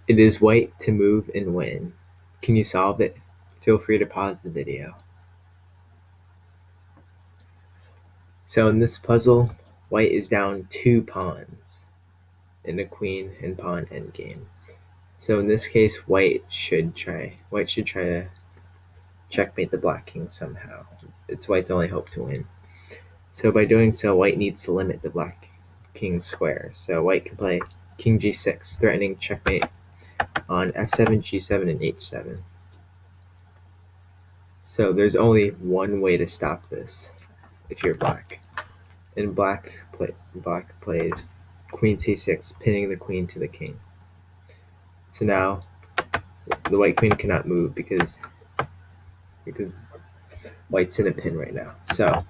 It is white to move and win. Can you solve it? Feel free to pause the video. So in this puzzle, white is down 2 pawns in a queen and pawn endgame. So in this case, white should try to checkmate the black king somehow. It's white's only hope to win. So by doing so, white needs to limit the black king's square. So white can play king g6, threatening checkmate on f7, g7, and h7. So there's only one way to stop this if you're black. And black plays queen c6, pinning the queen to the king. So now the white queen cannot move because white's in a pin right now. So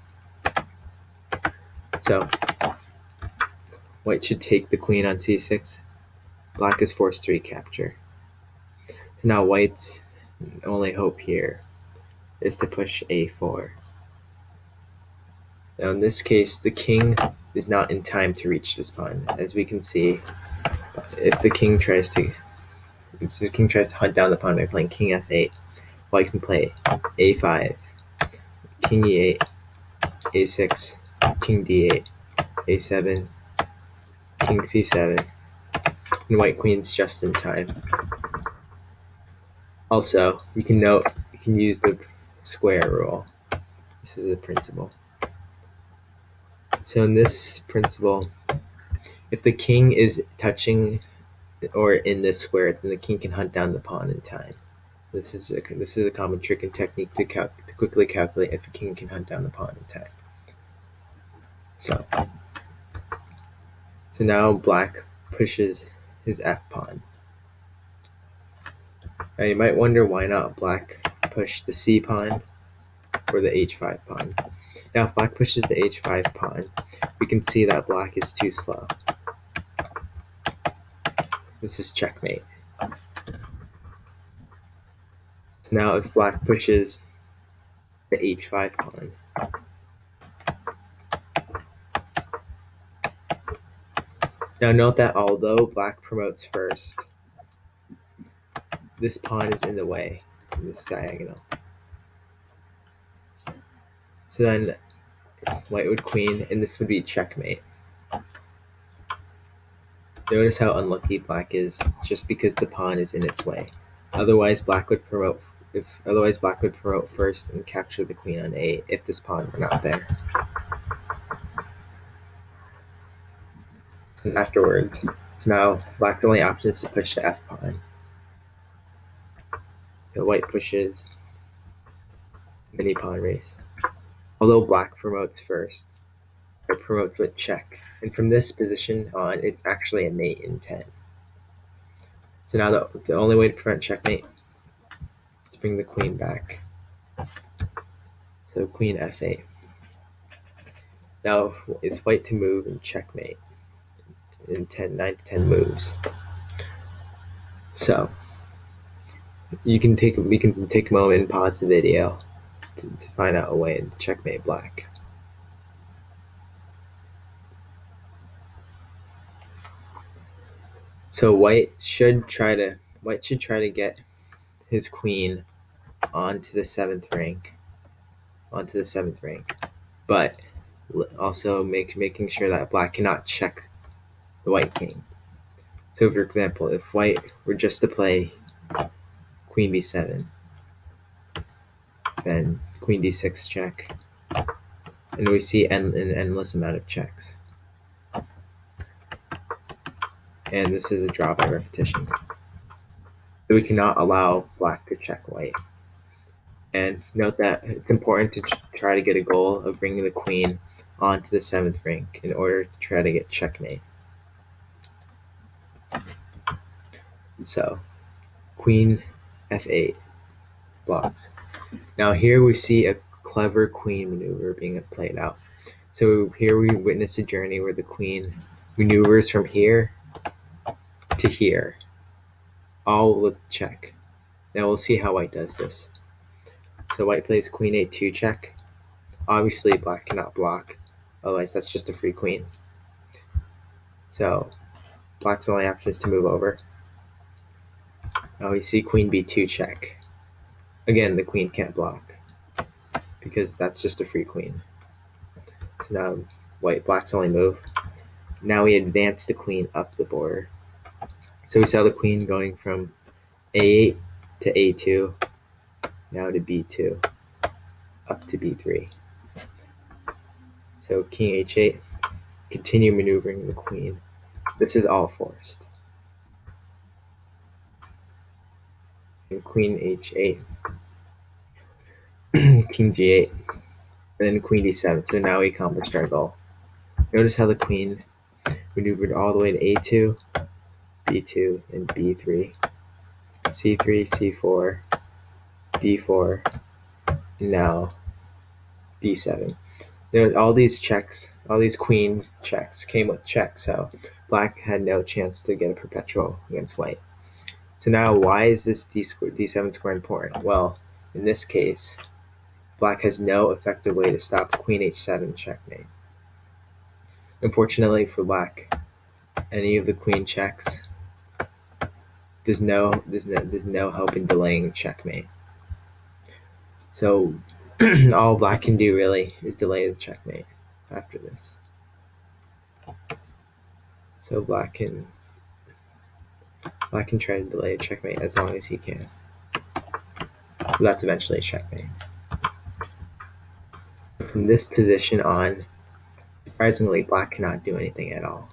white should take the queen on c6. Black is forced to recapture. So now white's only hope here is to push a4. Now in this case, the king is not in time to reach this pawn. As we can see, if the king tries to hunt down the pawn by playing king f8, white can play a5, king e8, a6, king d8, a7, king c7, and white queen's just in time. Also, you can use the square rule. This is the principle. So in this principle, if the king is touching or in this square, then the king can hunt down the pawn in time. This is a common trick and technique to quickly calculate if a king can hunt down the pawn in time. So now black pushes his f pawn. Now you might wonder why not black push the c pawn or the h5 pawn. Now if black pushes the h5 pawn, we can see that black is too slow. This is checkmate. So now if black pushes the h5 pawn, now note that although black promotes first, this pawn is in the way in this diagonal. So then white would queen, and this would be checkmate. Notice how unlucky black is just because the pawn is in its way. Otherwise, black would promote first and capture the queen on a if this pawn were not there. And afterwards, so now black's only option is to push the f pawn. So white pushes mini pawn race. Although black promotes first, it promotes with check. And from this position on, it's actually a mate in 10. So now the only way to prevent checkmate is to bring the queen back. So queen f8. Now it's white to move and checkmate in 9 to 10 moves. So we can take a moment and pause the video to find out a way to checkmate black. So white should try to get his queen onto the seventh rank, but also making sure that black cannot check the white king. So for example, if white were just to play queen b7, then queen d6 check, and we see an endless amount of checks. And this is a draw by repetition. So we cannot allow black to check white. And note that it's important to try to get a goal of bringing the queen onto the 7th rank in order to try to get checkmate. So queen f8 blocks. Now here we see a clever queen maneuver being played out. So here we witness a journey where the queen maneuvers from here to here, all with check. Now we'll see how white does this. So white plays queen a2 check. Obviously black cannot block, otherwise that's just a free queen. So black's only option is to move over. Now we see queen b2 check. Again, the queen can't block because that's just a free queen. So now black's only move. Now we advance the queen up the board. So we saw the queen going from a8 to a2, now to b2, up to b3. So king h8, continue maneuvering the queen. This is all forced. And queen h8, king g8, and then queen d7. So now we accomplished our goal. Notice how the queen maneuvered all the way to a2, b2, and b3, c3, c4, d4, and now d7. All these checks, all these queen checks came with checks, so black had no chance to get a perpetual against white. So now why is this d7 square important? Well, in this case, black has no effective way to stop queen h7 checkmate. Unfortunately for black, any of the queen checks, there's no help in delaying checkmate. So all black can do really is delay the checkmate after this. So black can try to delay a checkmate as long as he can. But that's eventually a checkmate. From this position on, surprisingly, black cannot do anything at all.